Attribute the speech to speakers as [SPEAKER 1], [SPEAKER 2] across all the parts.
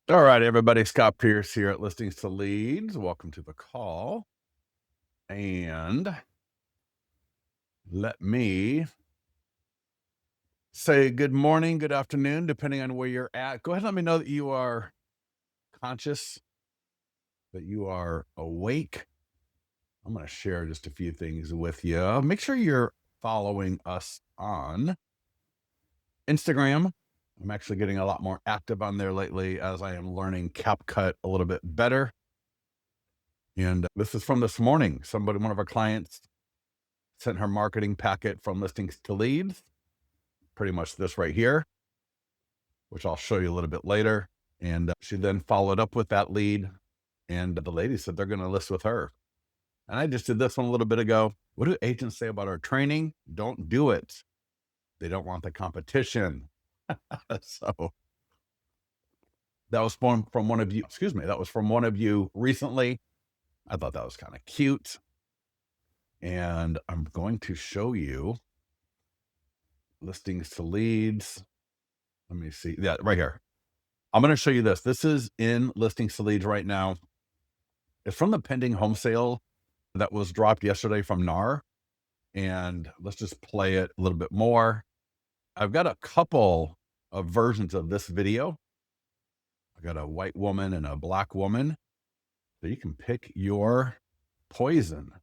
[SPEAKER 1] All right, everybody. Scott Pierce here at Listings to Leads. Welcome to the call. And let me say good morning, good afternoon, depending on where you're at. Go ahead and let me know that you are conscious, that you are awake. I'm going to share just a few things with you. Make sure you're following us on Instagram. I'm actually getting a lot more active on there lately as I am learning CapCut a little bit better. And this is from this morning. One of our clients sent her marketing packet from Listings to Leads, pretty much this right here, which I'll show you a little bit later. And she then followed up with that lead, and the lady said they're going to list with her. And I just did this one a little bit ago. What do agents say about our training? Don't do it. They don't want the competition. So that was from one of you, that was from one of you recently. I thought that was kind of cute. And I'm going to show you Listings to Leads. Let me see. Yeah, right here. I'm going to show you this. This is in Listings to Leads right now. It's from the pending home sale that was dropped yesterday from NAR. And let's just play it a little bit more. I've got a couple of versions of this video. I got a white woman and a black woman. So you can pick your poison.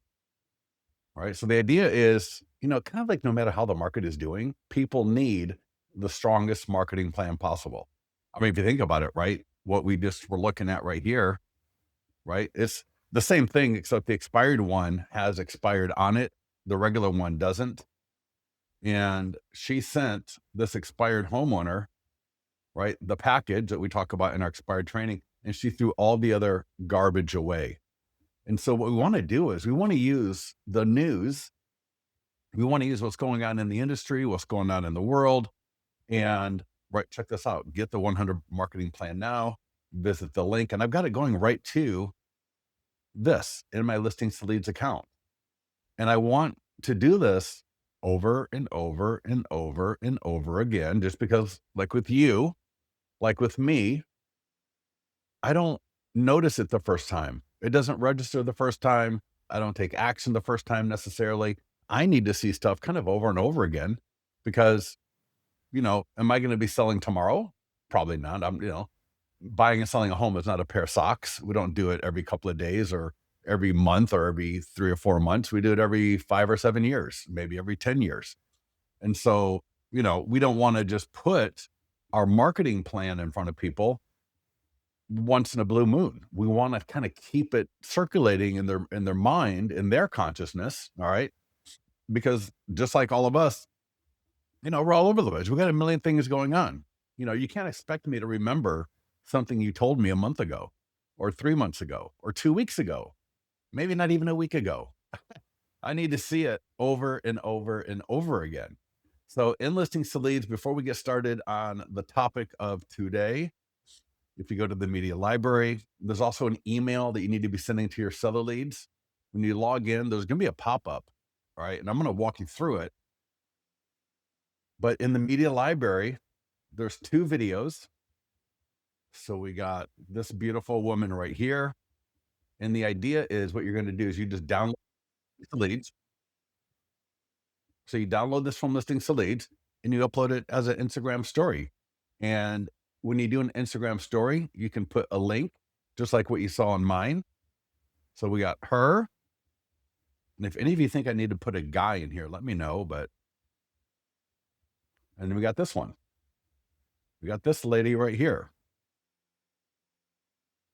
[SPEAKER 1] All right. So the idea is, kind of like no matter how the market is doing, people need the strongest marketing plan possible. I mean, if you think about it, right, what we just were looking at right here, right, it's the same thing, except the expired one has expired on it. The regular one doesn't. And she sent this expired homeowner, right, the package that we talk about in our expired training, and she threw all the other garbage away. And so what we want to do is we want to use the news. We want to use what's going on in the industry, what's going on in the world. And right, check this out. Get the 100 marketing plan now, visit the link. And I've got it going right to this in my Listings to Leads account. And I want to do this over and over and over and over again, just because like with you, like with me, I don't notice it the first time. It doesn't register the first time. I don't take action the first time necessarily. I need to see stuff kind of over and over again because, am I going to be selling tomorrow? Probably not. Buying and selling a home is not a pair of socks. We don't do it every couple of days or every month or every 3 or 4 months. We do it every 5 or 7 years, maybe every 10 years. And so, we don't want to just put our marketing plan in front of people once in a blue moon. We want to kind of keep it circulating in their mind, in their consciousness. All right. Because just like all of us, we're all over the place. We got a million things going on. You can't expect me to remember something you told me a month ago or 3 months ago or 2 weeks ago, maybe not even a week ago. I need to see it over and over and over again. So in Listings to Leads, before we get started on the topic of today, if you go to the media library, there's also an email that you need to be sending to your seller leads. When you log in, there's going to be a pop-up, all right? And I'm going to walk you through it. But in the media library, there's 2 videos. So we got this beautiful woman right here. And the idea is what you're going to do is you just download the leads. So you download this from Listings to Leads and you upload it as an Instagram story. And when you do an Instagram story, you can put a link just like what you saw on mine. So we got her. And if any of you think I need to put a guy in here, let me know. And then we got this one. We got this lady right here.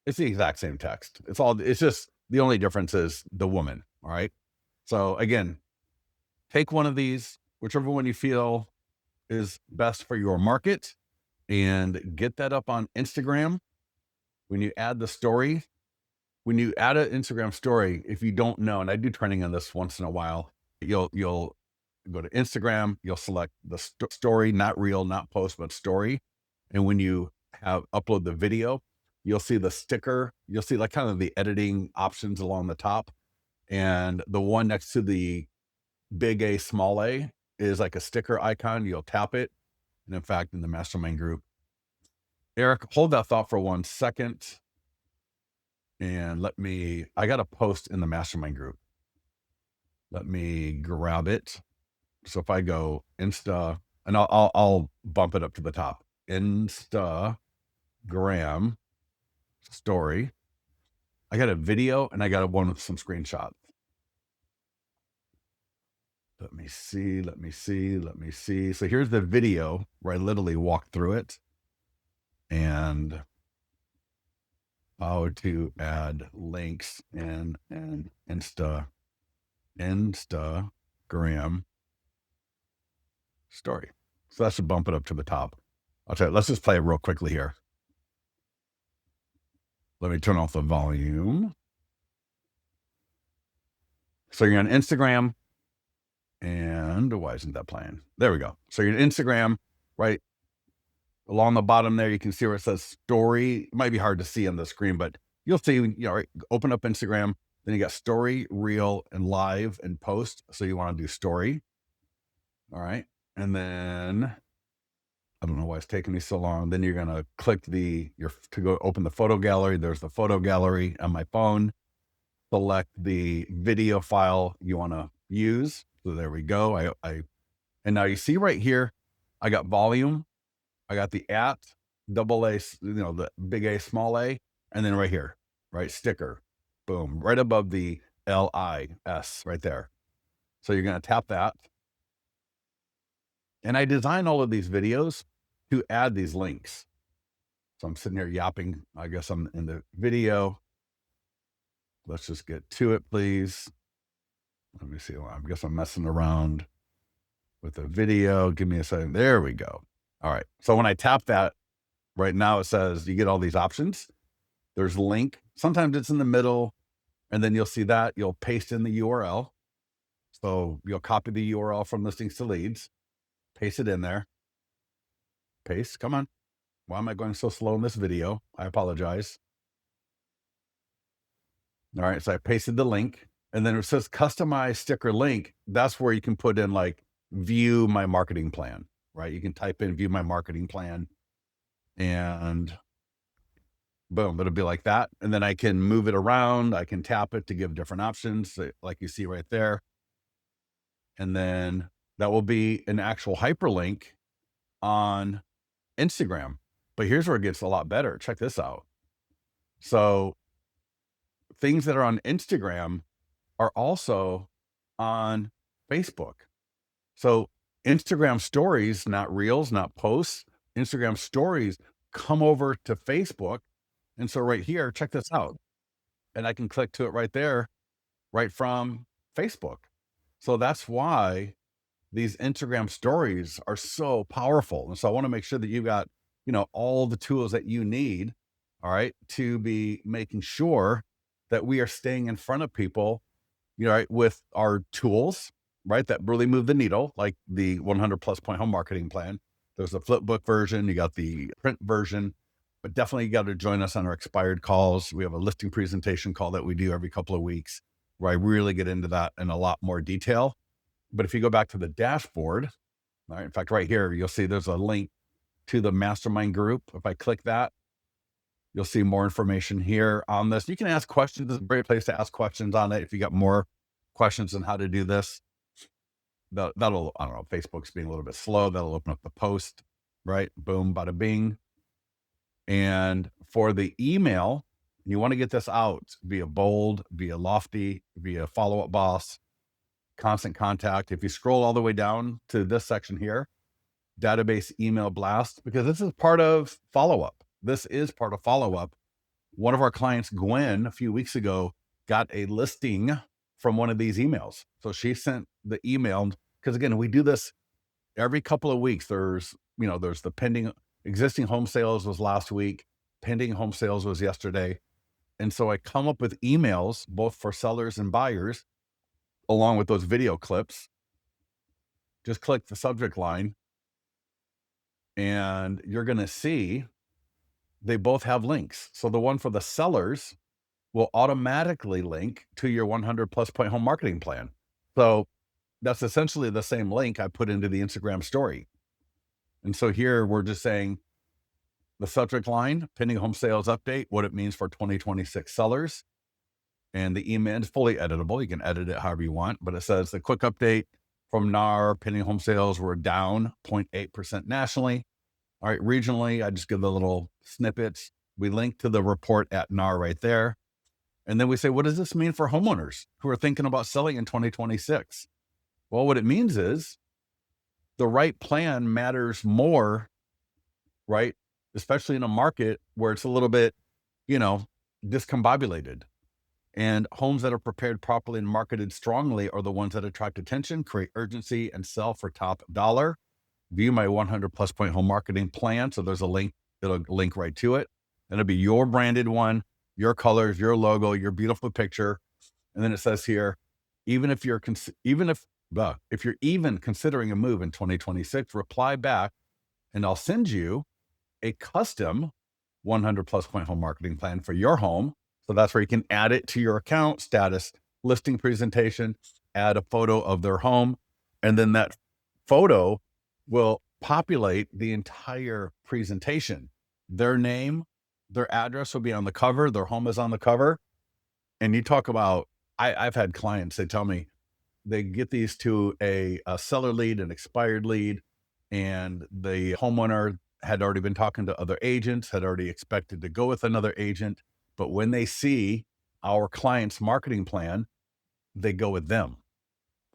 [SPEAKER 1] It's the exact same text. It's just the only difference is the woman. All right. So again, take one of these, whichever one you feel is best for your market, and get that up on Instagram. When you add the story, when you add an Instagram story, if you don't know, and I do training on this once in a while, you'll go to Instagram, you'll select the story, not reel, not post, but story. And when you upload the video, you'll see the sticker, you'll see like kind of the editing options along the top. And the one next to the big A, small a is like a sticker icon. You'll tap it. And in fact, in the mastermind group, Eric, hold that thought for 1 second. And I got a post in the mastermind group. Let me grab it. So if I go Insta, and I'll bump it up to the top. Instagram story. I got a video and I got one with some screenshots. Let me see. So here's the video where I literally walked through it and how to add links in Instagram story. So that should bump it up to the top. I'll tell you, let's just play it real quickly here. Let me turn off the volume. So you're on Instagram, and why isn't that playing? There we go. So you're on Instagram, right? Along the bottom there, you can see where it says story. It might be hard to see on the screen, but you'll see, right, open up Instagram, then you got story, reel, and live and post. So you want to do story. All right. And then I don't know why it's taking me so long. Then you're going to click to go open the photo gallery. There's the photo gallery on my phone. Select the video file you want to use. So there we go. And now you see right here, I got volume. I got the double A, the big A, small a, and then right here, right, sticker, boom, right above the LIS right there. So you're going to tap that. And I design all of these videos to add these links. So I'm sitting here yapping. I guess I'm in the video. Let's just get to it, please. Let me see. I guess I'm messing around with the video. Give me a second. There we go. All right. So when I tap that, right now it says you get all these options. There's link. Sometimes it's in the middle, and then you'll see that. You'll paste in the URL. So you'll copy the URL from listings to leads, paste it in there. Paste. Come on. Why am I going so slow in this video? I apologize. All right. So I pasted the link, and then it says customize sticker link. That's where you can put in like view my marketing plan, right? You can type in view my marketing plan, and boom, it'll be like that. And then I can move it around. I can tap it to give different options, like you see right there. And then that will be an actual hyperlink on Instagram. But here's where it gets a lot better. Check this out. So things that are on Instagram are also on Facebook. So Instagram stories, not reels, not posts, Instagram stories come over to Facebook. And so right here, check this out. And I can click to it right there, right from Facebook. So that's why these Instagram stories are so powerful. And so I want to make sure that you got, all the tools that you need, all right, to be making sure that we are staying in front of people, right, with our tools, right, that really move the needle, like the 100 plus point home marketing plan. There's the Flipbook version, you got the print version, but definitely you got to join us on our expired calls. We have a listing presentation call that we do every couple of weeks where I really get into that in a lot more detail. But if you go back to the dashboard, all right, in fact, right here, you'll see there's a link to the mastermind group. If I click that, you'll see more information here on this. You can ask questions. It's a great place to ask questions on it. If you got more questions on how to do this, that'll, I don't know, Facebook's being a little bit slow. That'll open up the post, right? Boom, bada bing. And for the email, you want to get this out via bold, via lofty, via follow-up boss, constant contact. If you scroll all the way down to this section here, database email blast, because this is part of follow-up. This is part of follow-up. One of our clients, Gwen, a few weeks ago, got a listing from one of these emails. So she sent the email, because again, we do this every couple of weeks. There's the pending existing home sales was last week. Pending home sales was yesterday. And so I come up with emails, both for sellers and buyers, along with those video clips. Just click the subject line and you're going to see they both have links. So the one for the sellers will automatically link to your 100 plus point home marketing plan. So that's essentially the same link I put into the Instagram story. And so here we're just saying the subject line, pending home sales update, what it means for 2026 sellers. And the email is fully editable. You can edit it however you want, but it says the quick update from NAR, pending home sales were down 0.8% nationally. All right, regionally, I just give the little snippets. We link to the report at NAR right there. And then we say, what does this mean for homeowners who are thinking about selling in 2026? Well, what it means is the right plan matters more, right? Especially in a market where it's a little bit, discombobulated. And homes that are prepared properly and marketed strongly are the ones that attract attention, create urgency, and sell for top dollar. View my 100 plus point home marketing plan. So there's a link, it'll link right to it. And it'll be your branded one, your colors, your logo, your beautiful picture. And then it says here, if you're even considering a move in 2026, reply back and I'll send you a custom 100 plus point home marketing plan for your home. So that's where you can add it to your account, status, listing presentation, add a photo of their home. And then that photo will populate the entire presentation. Their name, their address will be on the cover. Their home is on the cover. And you talk about, I've had clients, they tell me they get these to a seller lead, an expired lead, and the homeowner had already been talking to other agents, had already expected to go with another agent. But when they see our client's marketing plan, they go with them,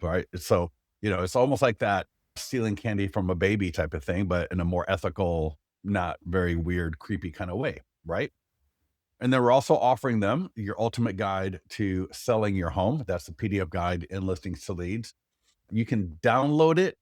[SPEAKER 1] right? So, it's almost like that stealing candy from a baby type of thing, but in a more ethical, not very weird, creepy kind of way, right? And then we're also offering them your ultimate guide to selling your home. That's the PDF guide in listings to leads. You can download it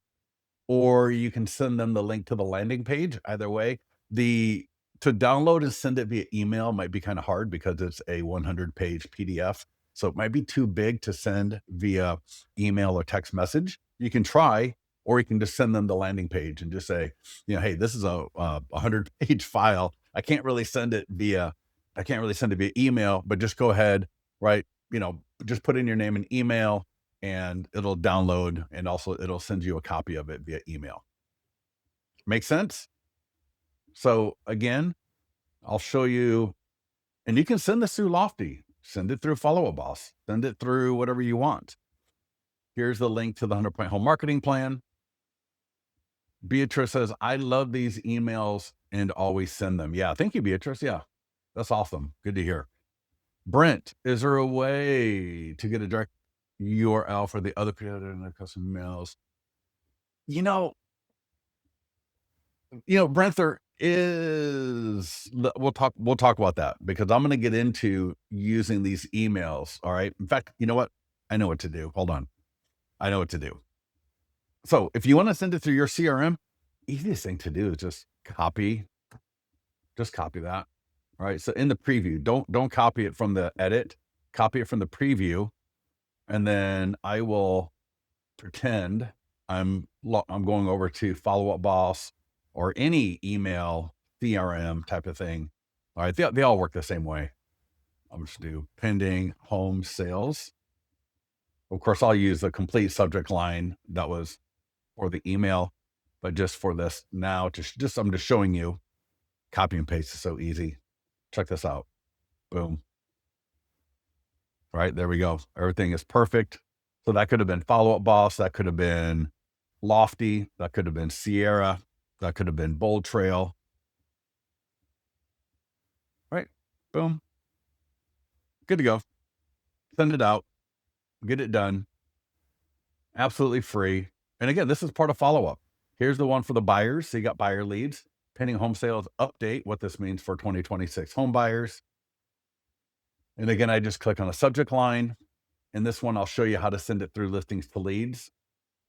[SPEAKER 1] or you can send them the link to the landing page. Either way, to download and send it via email might be kind of hard because it's a 100-page PDF. So it might be too big to send via email or text message. You can try, or you can just send them the landing page and just say, hey, this is a 100-page file. I can't really send it via email, but just go ahead, right? Just put in your name and email and it'll download, and also it'll send you a copy of it via email. Make sense? So again, I'll show you, and you can send this through Lofty, send it through Follow Up Boss, send it through whatever you want. Here's the link to the 100 point home marketing plan. Beatrice says, I love these emails and always send them. Yeah. Thank you, Beatrice. Yeah. That's awesome. Good to hear. Brent, is there a way to get a direct URL for the other period in the custom emails? Brent, there is, we'll talk about that because I'm going to get into using these emails. All right. In fact, you know what? I know what to do. Hold on. I know what to do. So if you want to send it through your CRM, easiest thing to do is just copy that. All right. So in the preview, don't copy it from the edit, copy it from the preview. And then I will pretend I'm going over to Follow Up Boss or any email CRM type of thing. All right. They all work the same way. I'm just do pending home sales. Of course, I'll use the complete subject line that was for the email, but just for this now, I'm just showing you. Copy and paste is so easy. Check this out. Boom. All right, there we go. Everything is perfect. So that could have been Follow Up Boss. That could have been Lofty. That could have been Sierra. That could have been Bold Trail. All right, boom. Good to go. Send it out. Get it done. Absolutely free. And again, this is part of Follow Up. Here's the one for the buyers. So you got buyer leads, pending home sales update, what this means for 2026 home buyers. And again, I just click on a subject line. In this one, I'll show you how to send it through listings to leads.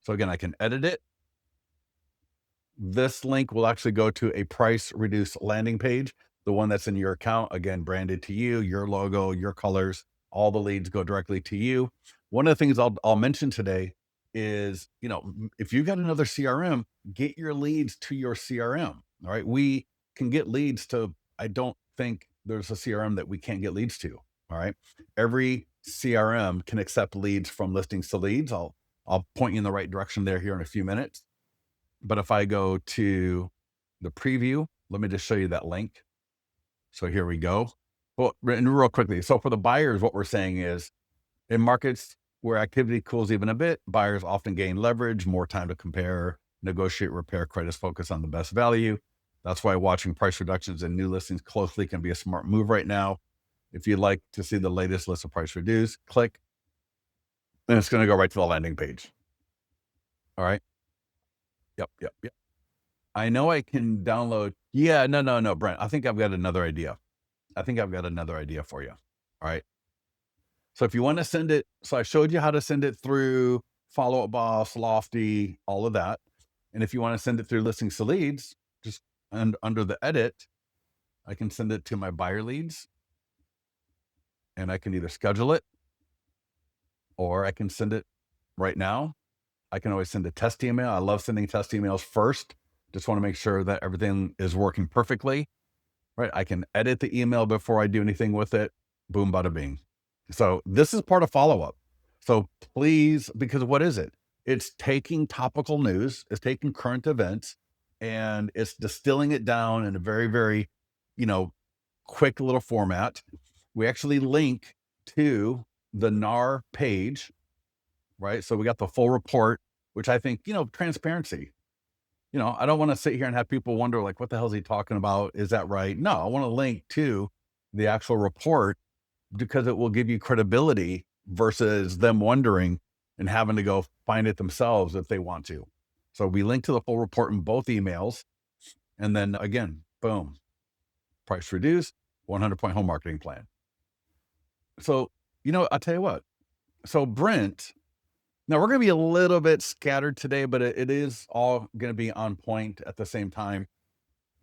[SPEAKER 1] So again, I can edit it. This link will actually go to a price reduced landing page, the one that's in your account, again, branded to you, your logo, your colors, all the leads go directly to you. One of the things I'll mention today is, if you got another CRM, get your leads to your CRM. All right. We can get leads to, I don't think there's a CRM that we can't get leads to. All right. Every CRM can accept leads from listings to leads. I'll I'll point you in the right direction there here in a few minutes. But if I go to the preview, let me just show you that link. So here we go. Well, and real quickly. So for the buyers, what we're saying is in markets where activity cools even a bit, buyers often gain leverage, more time to compare, negotiate, repair, credits, focus on the best value. That's why watching price reductions and new listings closely can be a smart move right now. If you'd like to see the latest list of price reduced, click, and it's going to go right to the landing page. All right. Yep. I know I can download. Yeah, no, Brent. I think I've got another idea. For you. All right. So if you want to send it, so I showed you how to send it through Follow Up Boss, Lofty, all of that. And if you want to send it through Listings to Leads, just under the edit, I can send it to my buyer leads, and I can either schedule it or I can send it right now. I can always send a test email. I love sending test emails first. Just want to make sure that everything is working perfectly, right? I can edit the email before I do anything with it. Boom, bada bing. So this is part of follow-up. So please, because what is it? It's taking topical news, it's taking current events, and it's distilling it down in a very, very, quick little format. We actually link to the NAR page, right? So we got the full report, which I think, transparency. I don't want to sit here and have people wonder, like, what the hell is he talking about? Is that right? No, I want to link to the actual report because it will give you credibility versus them wondering and having to go find it themselves if they want to. So we link to the full report in both emails. And then again, boom, price reduced, 100-point home marketing plan. So, I'll tell you what. So Brent, now we're going to be a little bit scattered today, but it is all going to be on point at the same time.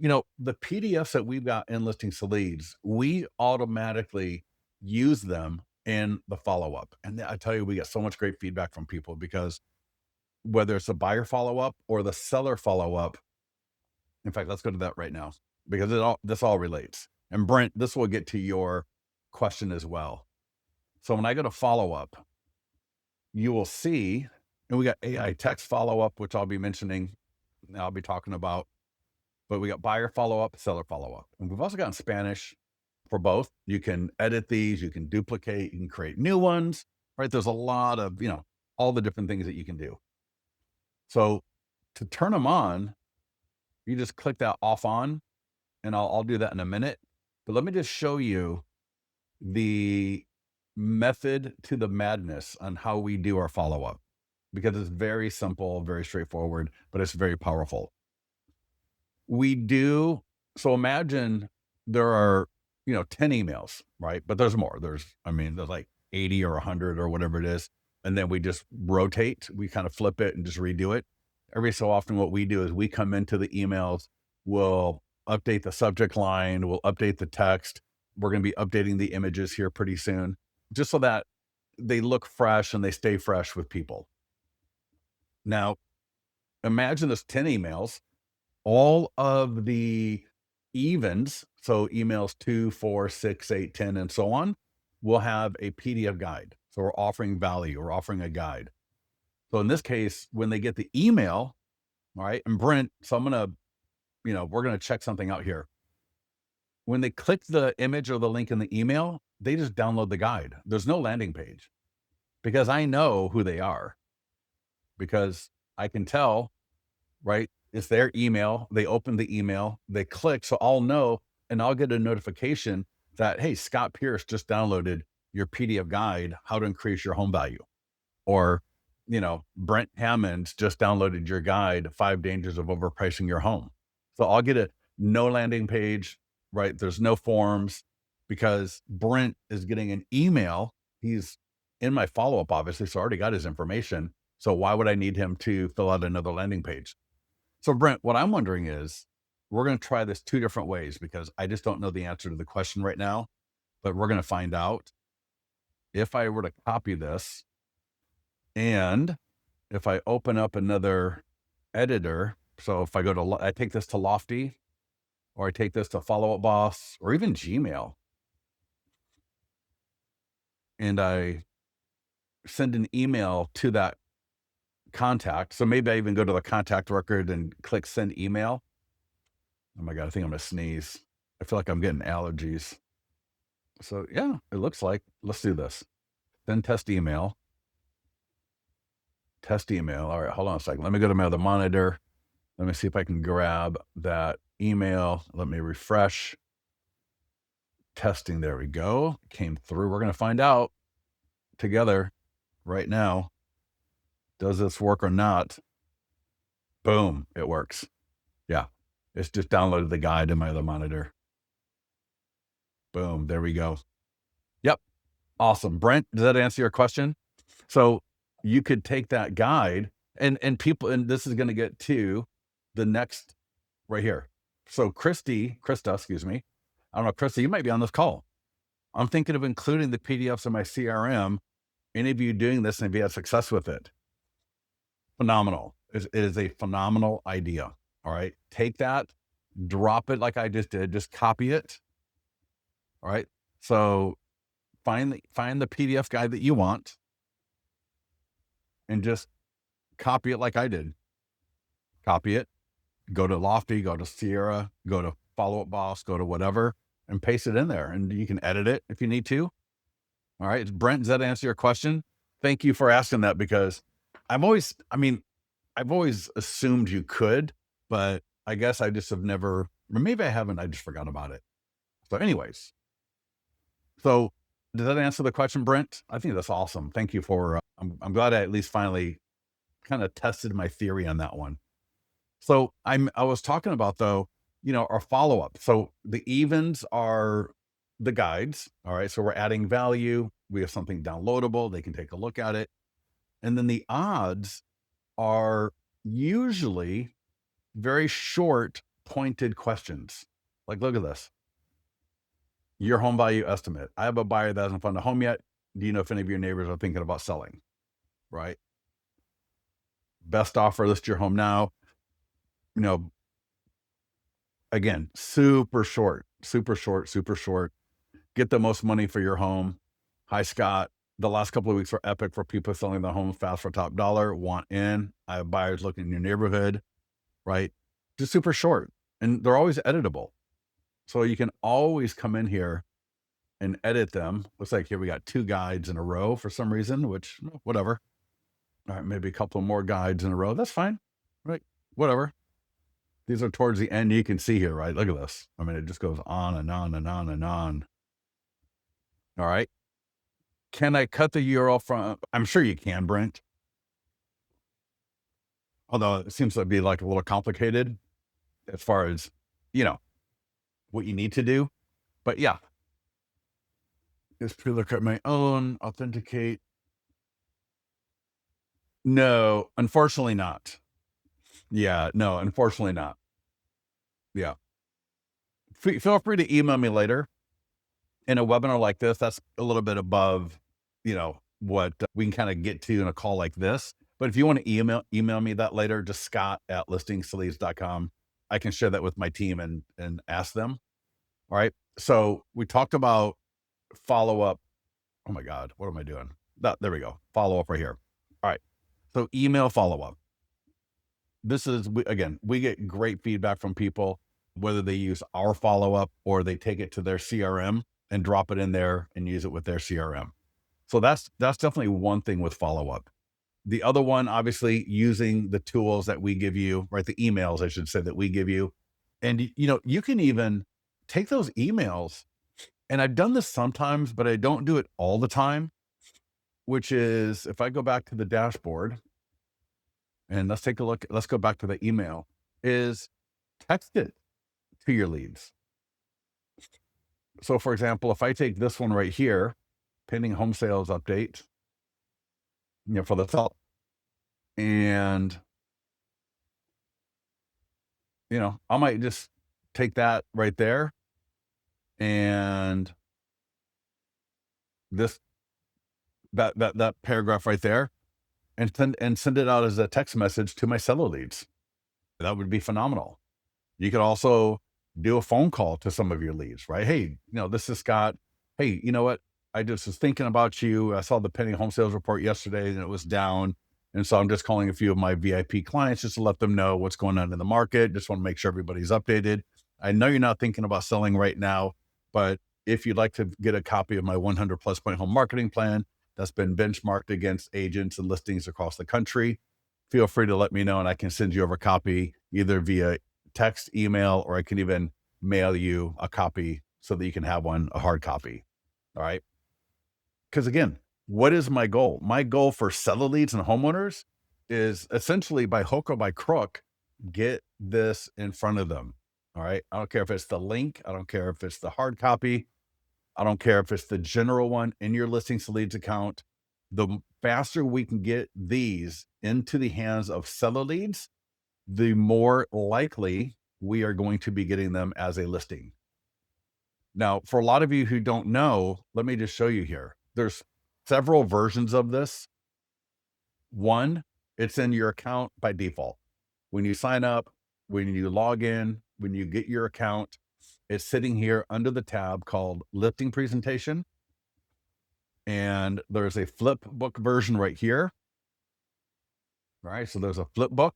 [SPEAKER 1] The PDFs that we've got in Listings to Leads, we automatically use them in the follow-up. And I tell you, we get so much great feedback from people because whether it's a buyer follow-up or the seller follow-up, in fact, let's go to that right now because this all relates. And Brent, this will get to your question as well. So when I go to follow-up, you will see, and we got AI text follow-up, which I'll be mentioning, I'll be talking about, but we got buyer follow-up, seller follow-up. And we've also got in Spanish for both. You can edit these, you can duplicate, you can create new ones, right? There's a lot of, all the different things that you can do. So to turn them on, you just click that off on, and I'll do that in a minute. But let me just show you the method to the madness on how we do our follow-up, because it's very simple, very straightforward, but it's very powerful. So imagine there are, 10 emails, right? But there's more. There's like 80 or 100 or whatever it is. And then we just rotate, we kind of flip it and just redo it. Every so often, what we do is we come into the emails, we'll update the subject line, we'll update the text. We're going to be updating the images here pretty soon, just so that they look fresh and they stay fresh with people. Now, imagine there's 10 emails, all of the evens, so emails 2, 4, 6, 8, 10, and so on, will have a PDF guide. So we're offering value, we're offering a guide. So in this case, when they get the email, all right, and Brent, so I'm going to, we're going to check something out here. When they click the image or the link in the email, they just download the guide. There's no landing page because I know who they are, because I can tell, right? It's their email. They open the email, they click. So I'll know, and I'll get a notification that, hey, Scott Pierce just downloaded your PDF guide, how to increase your home value. Or, Brent Hammond just downloaded your guide, 5 dangers of overpricing your home. So I'll get no landing page, right? There's no forms, because Brent is getting an email. He's in my follow-up, obviously, so I already got his information. So why would I need him to fill out another landing page? So Brent, what I'm wondering is, we're going to try this 2 different ways because I just don't know the answer to the question right now, but we're going to find out. If I were to copy this, and if I open up another editor, so if I I take this to Lofty, or I take this to Follow Up Boss, or even Gmail, and I send an email to that contact. So maybe I even go to the contact record and click send email. Oh my God, I think I'm gonna sneeze. I feel like I'm getting allergies. So yeah, it looks like, let's do this. Then test email. Test email. All right, hold on a second. Let me go to my other monitor. Let me see if I can grab that email. Let me refresh. Testing. There we go. Came through. We're going to find out together right now. Does this work or not? Boom. It works. Yeah. It's just downloaded the guide in my other monitor. Boom. There we go. Yep. Awesome. Brent, does that answer your question? So you could take that guide and people, and this is going to get to the next right here. So Krista, excuse me. I don't know, Krista, you might be on this call. I'm thinking of including the PDFs in my CRM. Any of you doing this and if you had success with it? Phenomenal. It is a phenomenal idea. All right. Take that, drop it like I just did, just copy it. All right. So find the PDF guide that you want and just copy it like I did. Copy it, go to Lofty, go to Sierra, go to Follow Up Boss, go to whatever, and paste it in there. And you can edit it if you need to. All right. Brent, does that answer your question? Thank you for asking that, because I've always assumed you could, but I guess I just have never, or maybe I haven't, I just forgot about it. So anyways, so does that answer the question, Brent? I think that's awesome. Thank you for, I'm glad I at least finally kind of tested my theory on that one. So I was talking about though, our follow-up. So the evens are the guides. All right. So we're adding value. We have something downloadable. They can take a look at it. And then the odds are usually very short, pointed questions. Like, look at this. Your home value estimate. I have a buyer that hasn't found a home yet. Do you know if any of your neighbors are thinking about selling? Right. Best offer, list your home now. Again, super short. Get the most money for your home. Hi, Scott. The last couple of weeks were epic for people selling their homes fast for top dollar. Want in. I have buyers looking in your neighborhood, right? Just super short. And they're always editable. So you can always come in here and edit them. Looks like here we got 2 guides in a row for some reason, which, whatever. All right, maybe a couple more guides in a row. That's fine, right? Whatever. These are towards the end. You can see here, right? Look at this. I mean, it just goes on and on and on and on. All right. Can I cut the URL from? I'm sure you can, Brent. Although it seems to be like a little complicated as far as, what you need to do. But yeah. Just look at my own, authenticate. No, unfortunately not. Yeah, no, unfortunately not. Yeah. Feel free to email me later. In a webinar like this, that's a little bit above, what we can kind of get to in a call like this. But if you want to email me that later, just scott@listingsleads.com. I can share that with my team and ask them. All right. So we talked about follow-up. Oh my God, what am I doing? There we go. Follow-up right here. All right. So email follow-up. This is, again, we get great feedback from people, whether they use our follow-up or they take it to their CRM and drop it in there and use it with their CRM. So that's definitely one thing with follow-up. The other one, obviously, using the tools that we give you, right? The emails, I should say, that we give you. And, you can even take those emails, and I've done this sometimes, but I don't do it all the time, which is if I go back to the dashboard and let's take a look, let's go back to the email, is text it to your leads. So for example, if I take this one right here, pending home sales update, for the sell, and, I might just take that right there and that paragraph right there and send it out as a text message to my seller leads. That would be phenomenal. You could also do a phone call to some of your leads, right? Hey, this is Scott. Hey, you know what? I just was thinking about you. I saw the pending home sales report yesterday and it was down. And so I'm just calling a few of my VIP clients just to let them know what's going on in the market. Just want to make sure everybody's updated. I know you're not thinking about selling right now, but if you'd like to get a copy of my 100 plus point home marketing plan that's been benchmarked against agents and listings across the country, feel free to let me know and I can send you over a copy either via text, email, or I can even mail you a copy so that you can have one, a hard copy. All right. Because again, what is my goal? My goal for seller leads and homeowners is essentially by hook or by crook, get this in front of them. All right. I don't care if it's the link. I don't care if it's the hard copy. I don't care if it's the general one in your listings to leads account. The faster we can get these into the hands of seller leads, the more likely we are going to be getting them as a listing. Now, for a lot of you who don't know, let me just show you here. There's several versions of this. One, it's in your account by default. When you sign up, when you log in, when you get your account, it's sitting here under the tab called Listing Presentation. And there's a Flipbook version right here. All right, so there's a Flipbook.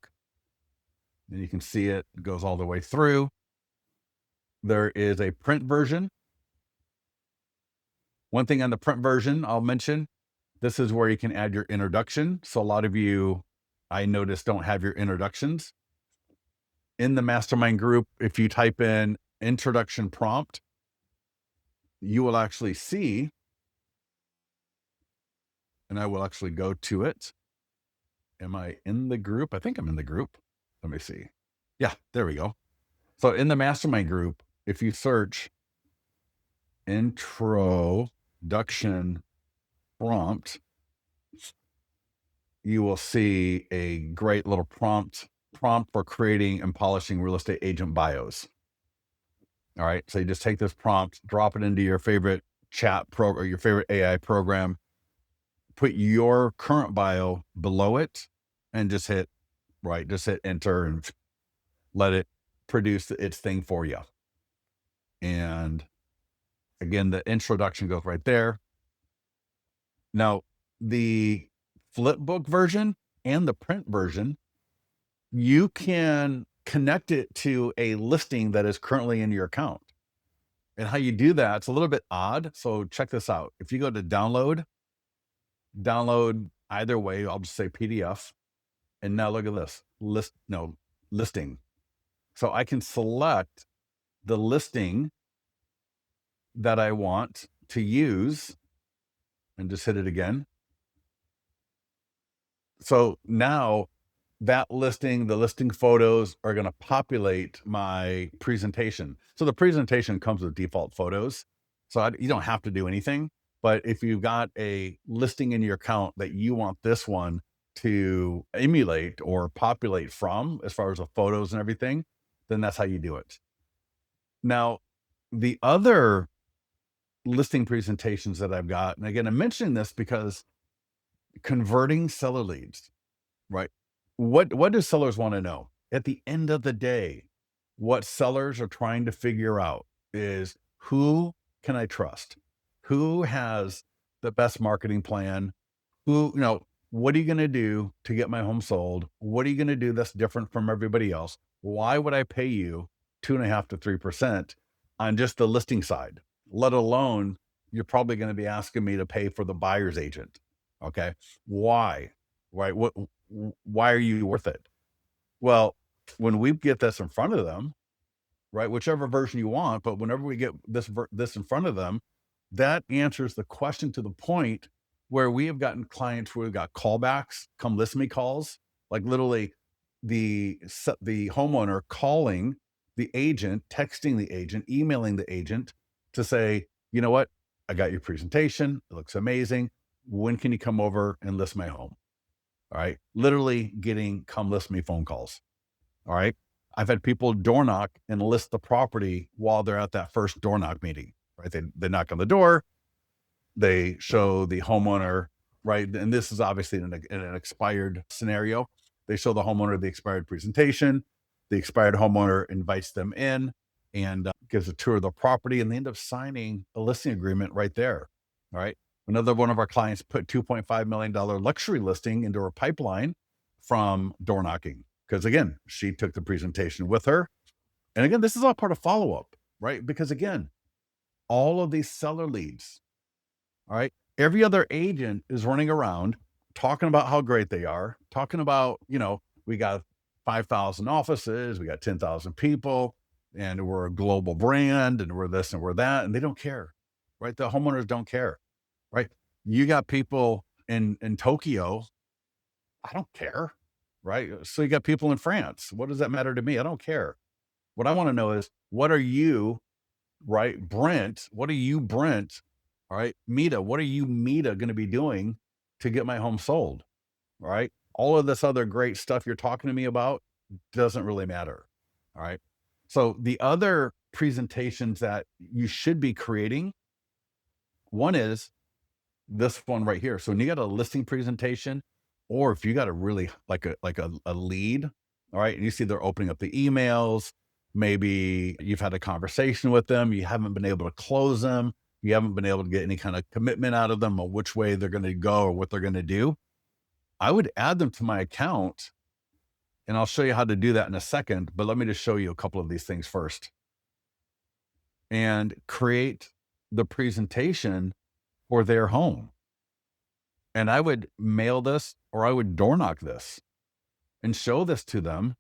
[SPEAKER 1] And you can see it goes all the way through. There is a print version. One thing on the print version I'll mention, this is where you can add your introduction. So a lot of you, I noticed, don't have your introductions. In the mastermind group, if you type in introduction prompt, you will actually see, and I will actually go to it. Am I in the group? I think I'm in the group. Let me see. Yeah, there we go. So in the mastermind group, if you search introduction prompt, you will see a great little prompt for creating and polishing real estate agent bios. All right. So you just take this prompt, drop it into your favorite chat pro or your favorite AI program, put your current bio below it and just hit enter and let it produce its thing for you. And again, the introduction goes right there. Now, the Flipbook version and the print version, you can connect it to a listing that is currently in your account. And how you do that, it's a little bit odd. So check this out. If you go to download either way, I'll just say PDF. And now look at this listing. So I can select the listing that I want to use and just hit it again. So now that listing, the listing photos are going to populate my presentation. So the presentation comes with default photos. So you don't have to do anything. But if you've got a listing in your account that you want this one to emulate or populate from, as far as the photos and everything, then that's how you do it. Now, the other listing presentations that I've got, and again, I'm mentioning this because converting seller leads, right? What do sellers want to know? At the end of the day, what sellers are trying to figure out is, who can I trust? Who has the best marketing plan? What are you going to do to get my home sold? What are you going to do that's different from everybody else? Why would I pay you 2.5 to 3% on just the listing side? Let alone, you're probably going to be asking me to pay for the buyer's agent. Okay. Why? Right? Why are you worth it? Well, when we get this in front of them, right, whichever version you want, but whenever we get this in front of them, that answers the question to the point where we have gotten clients where we've got callbacks, come list me calls, like literally the homeowner calling the agent, texting the agent, emailing the agent to say, you know what, I got your presentation. It looks amazing. When can you come over and list my home? All right. Literally getting come list me phone calls. All right. I've had people door knock and list the property while they're at that first door knock meeting, right? They knock on the door, they show the homeowner, right? And this is obviously in an expired scenario. They show the homeowner the expired presentation. The expired homeowner invites them in and gives a tour of the property, and they end up signing a listing agreement right there. All right. Another one of our clients put $2.5 million luxury listing into her pipeline from door knocking. Because again, she took the presentation with her. And again, this is all part of follow-up, right? Because again, all of these seller leads, all right, every other agent is running around talking about how great they are, talking about, we got 5,000 offices, we got 10,000 people, and we're a global brand, and we're this and we're that, and they don't care, right? The homeowners don't care, right? You got people in Tokyo, I don't care, right? So you got people in France. What does that matter to me? I don't care. What I want to know is, what are you, right? Brent, what are you, Brent? All right. Meta, what are you, Meta, going to be doing to get my home sold? All right. All of this other great stuff you're talking to me about doesn't really matter. All right. So the other presentations that you should be creating, one is this one right here. So when you got a listing presentation, or if you got a really like a lead, all right, and you see they're opening up the emails, maybe you've had a conversation with them, you haven't been able to close them, you haven't been able to get any kind of commitment out of them or which way they're going to go or what they're going to do. I would add them to my account, and I'll show you how to do that in a second, but let me just show you a couple of these things first. And create the presentation for their home. And I would mail this, or I would door knock this and show this to them.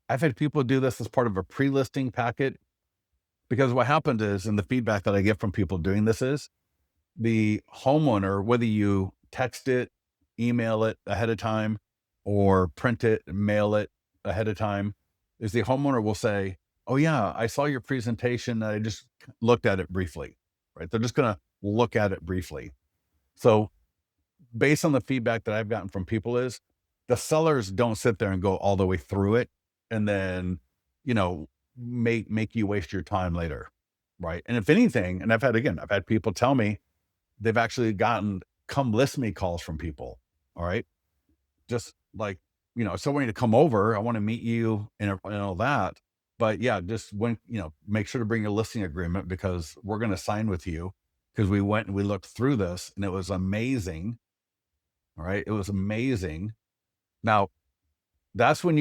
[SPEAKER 1] I've had people do this as part of a pre-listing packet, because what happened is, and the feedback that I get from people doing this is, the homeowner, whether you text it, email it ahead of time, or print it, mail it ahead of time, is the homeowner will say, oh yeah, I saw your presentation. I just looked at it briefly, right? They're just going to look at it briefly. So based on the feedback that I've gotten from people is, the sellers don't sit there and go all the way through it and then, make you waste your time later. Right. And if anything, and I've had people tell me they've actually gotten come list me calls from people. All right. Just like, so want you to come over. I want to meet you and all that. But yeah, just when, make sure to bring your listing agreement, because we're going to sign with you, because we went and we looked through this and it was amazing. All right. It was amazing. Now, that's when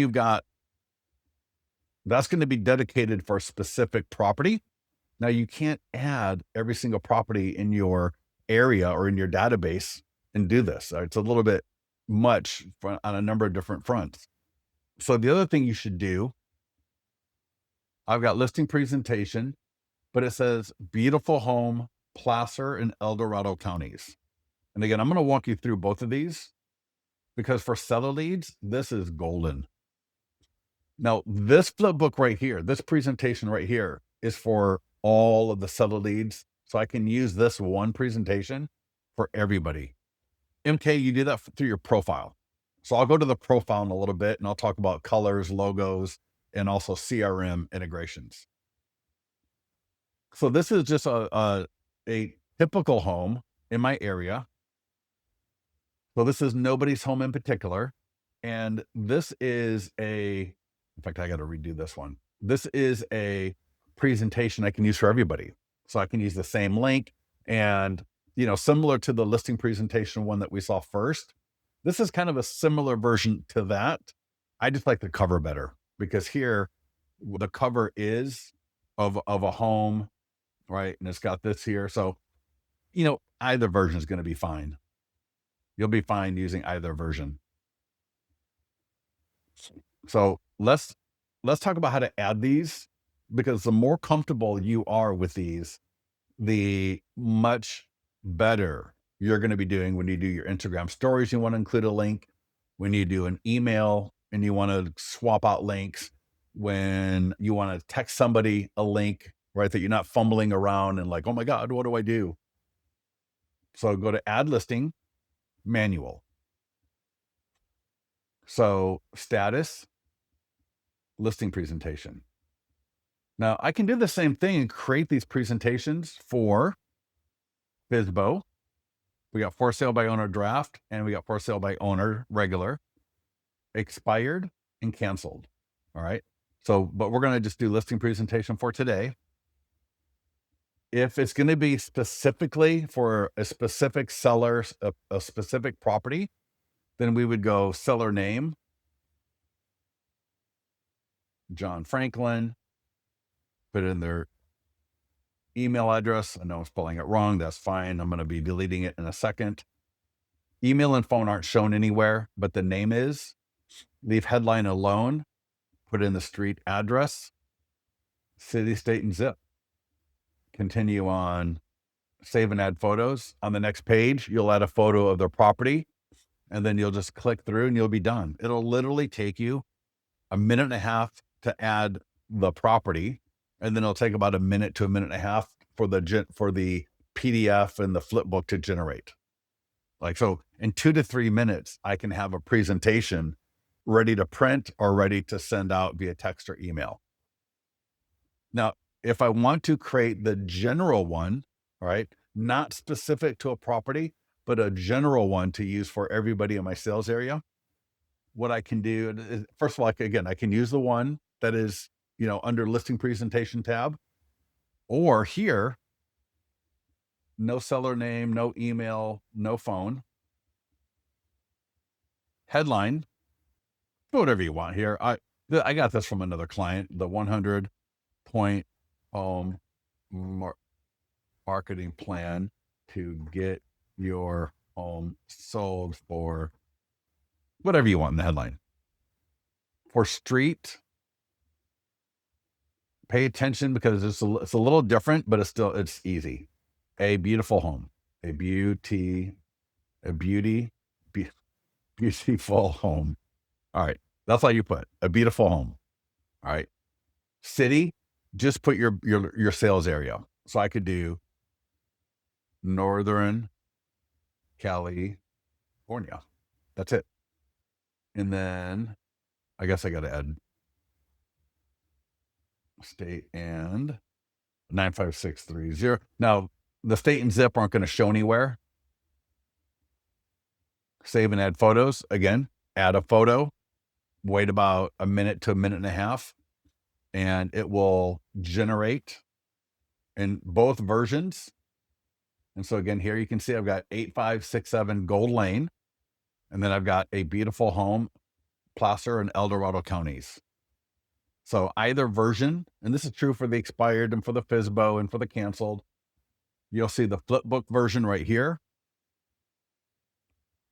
[SPEAKER 1] that's going to be dedicated for a specific property. Now, you can't add every single property in your area or in your database and do this. It's a little bit much on a number of different fronts. So the other thing you should do, I've got listing presentation, but it says beautiful home, Placer and El Dorado counties. And again, I'm going to walk you through both of these, because for seller leads, this is golden. Now, this flipbook right here, this presentation right here is for all of the seller leads. So I can use this one presentation for everybody. MK, you do that through your profile. So I'll go to the profile in a little bit and I'll talk about colors, logos, and also CRM integrations. So this is just a typical home in my area. So this is nobody's home in particular. And this is in fact, I got to redo this one. This is a presentation I can use for everybody. So I can use the same link and, similar to the listing presentation one that we saw first, this is kind of a similar version to that. I just like the cover better, because here the cover is of a home, right? And it's got this here. So, either version is going to be fine. You'll be fine using either version. So let's talk about how to add these, because the more comfortable you are with these, the much better you're going to be doing when you do your Instagram stories. You want to include a link. When you do an email and you want to swap out links, when you want to text somebody a link, right? That you're not fumbling around and like, oh my God, what do I do? So go to add listing, manual. So status, listing presentation. Now I can do the same thing and create these presentations for FSBO. We got for sale by owner draft, and we got for sale by owner regular, expired, and canceled. All right. So, but we're going to just do listing presentation for today. If it's going to be specifically for a specific seller, a specific property, then we would go seller name, John Franklin, put in their email address. I know I'm spelling it wrong. That's fine. I'm going to be deleting it in a second. Email and phone aren't shown anywhere, but the name is. Leave headline alone. Put in the street address, city, state, and zip. Continue on. Save and add photos. On the next page, you'll add a photo of their property, and then you'll just click through and you'll be done. It'll literally take you a minute and a half to add the property, and then it'll take about a minute to a minute and a half for the PDF and the flipbook to generate. Like, so in 2 to 3 minutes, I can have a presentation ready to print or ready to send out via text or email. Now, if I want to create the general one, right, not specific to a property, but a general one to use for everybody in my sales area, what I can do is, first of all, I can use the one that is, under listing presentation tab, or here, no seller name, no email, no phone, headline, whatever you want here. I got this from another client, the 100-point home marketing plan to get your home sold for whatever you want in the headline. For street, pay attention because it's a little different, but it's easy. A beautiful home, beautiful home. All right. That's all you put, a beautiful home. All right. City, just put your sales area. So I could do Northern California. That's it. And then I guess I got to add state and 95630. Now, the state and zip aren't going to show anywhere. Save and add photos. Again, add a photo, wait about a minute to a minute and a half, and it will generate in both versions. And so again, here you can see I've got 8567 Gold Lane, and then I've got a beautiful home, Placer and El Dorado counties. So either version, and this is true for the expired and for the FSBO and for the canceled, you'll see the flipbook version right here.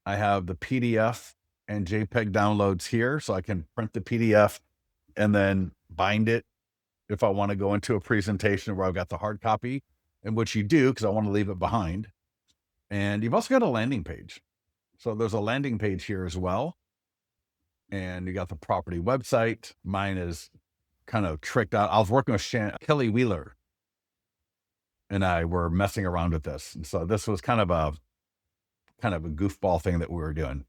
[SPEAKER 1] I have the PDF and JPEG downloads here, so I can print the PDF and then bind it if I want to go into a presentation where I've got the hard copy, and which you do because I want to leave it behind. And you've also got a landing page. So there's a landing page here as well. And you got the property website. Mine is kind of tricked out. I was working with Kelly Wheeler, and I were messing around with this. And so this was kind of a goofball thing that we were doing.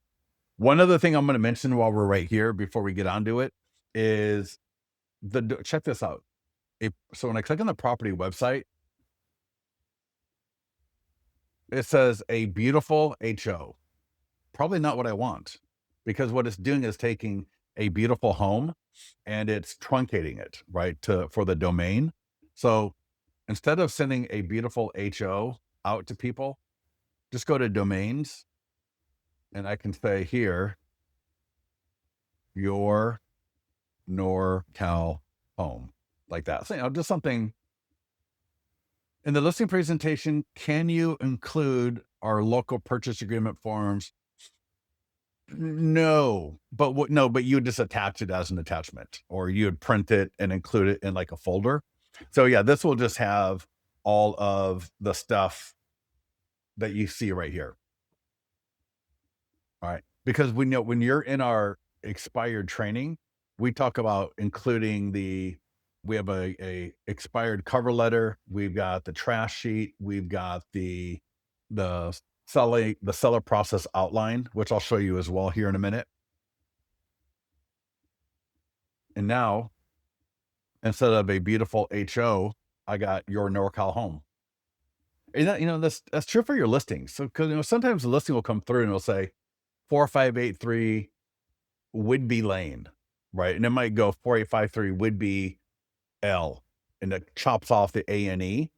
[SPEAKER 1] One other thing I'm going to mention while we're right here before we get onto it is check this out. So when I click on the property website, it says a beautiful HO. Probably not what I want, because what it's doing is taking a beautiful home and it's truncating it, right, for the domain. So instead of sending a beautiful HO out to people, just go to domains, and I can say here, your NorCal home, like that. So, just something. In the listing presentation, can you include our local purchase agreement forms? No, but you would just attach it as an attachment, or you would print it and include it in like a folder. So yeah, this will just have all of the stuff that you see right here. All right. Because we know when you're in our expired training, we talk about including we have a expired cover letter. We've got the trash sheet. We've got the seller process outline, which I'll show you as well here in a minute. And now, instead of a beautiful HO, I got your NorCal home. And that, that's true for your listings. So, because sometimes the listing will come through and it'll say 4583 Whidbey Lane, right? And it might go 4853 Whidbey L, and it chops off the A and E.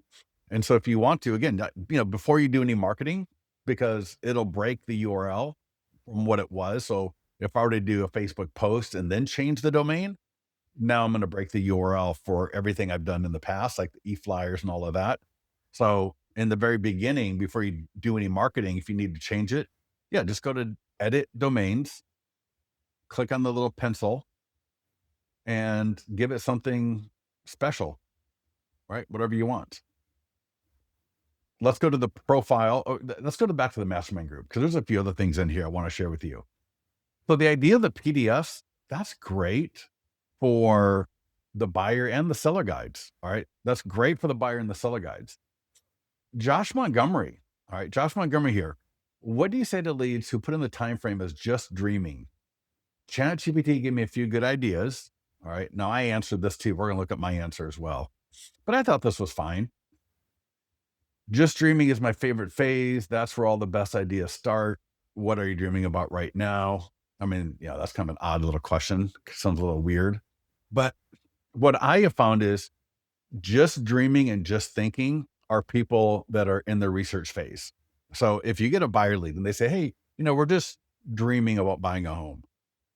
[SPEAKER 1] And so if you want to, again, before you do any marketing, because it'll break the URL from what it was. So if I were to do a Facebook post and then change the domain, now I'm going to break the URL for everything I've done in the past, like the e-flyers and all of that. So in the very beginning, before you do any marketing, if you need to change it, yeah, just go to edit domains, click on the little pencil and give it something special, right? Whatever you want. Let's go to the profile. Let's go back to the mastermind group because there's a few other things in here I want to share with you. So the idea of the PDFs, that's great for the buyer and the seller guides. All right. That's great for the buyer and the seller guides. Josh Montgomery. All right. Josh Montgomery here. What do you say to leads who put in the time frame as just dreaming? ChatGPT gave me a few good ideas. All right. Now I answered this too. We're going to look at my answer as well. But I thought this was fine. Just dreaming is my favorite phase. That's where all the best ideas start. What are you dreaming about right now? I mean, yeah, that's kind of an odd little question. Sounds a little weird. But what I have found is just dreaming and just thinking are people that are in the research phase. So if you get a buyer lead and they say, hey, we're just dreaming about buying a home.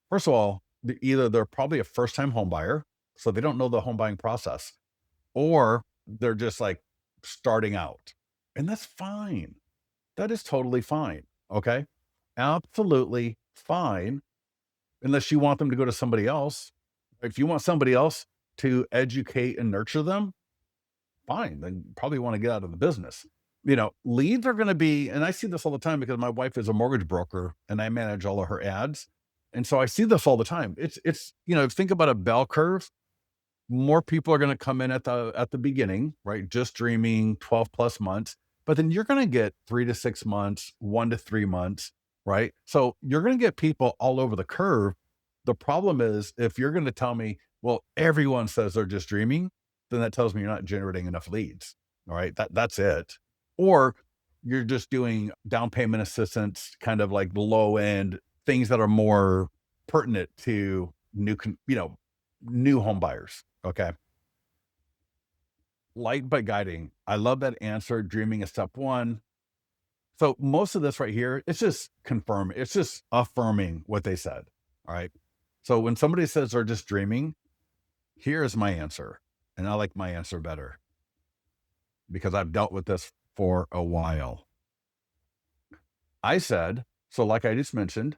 [SPEAKER 1] First of all, either they're probably a first-time home buyer, so they don't know the home buying process, or they're just like starting out. And that's fine. That is totally fine. Okay. Absolutely fine. Unless you want them to go to somebody else. If you want somebody else to educate and nurture them, fine. Then you probably want to get out of the business. Leads are going to be, and I see this all the time because my wife is a mortgage broker and I manage all of her ads. And so I see this all the time. It's, think about a bell curve. More people are going to come in at the beginning, right? Just dreaming 12 plus months, but then you're going to get 3 to 6 months, 1 to 3 months, right? So you're going to get people all over the curve. The problem is if you're going to tell me, well, everyone says they're just dreaming, then that tells me you're not generating enough leads. All right. That's it. Or you're just doing down payment assistance, kind of like the low end things that are more pertinent to new home buyers. Okay. Light but guiding. I love that answer. Dreaming is step one. So most of this right here, it's just confirming. It's just affirming what they said. All right. So when somebody says they're just dreaming, here's my answer. And I like my answer better because I've dealt with this for a while. I said, so like I just mentioned,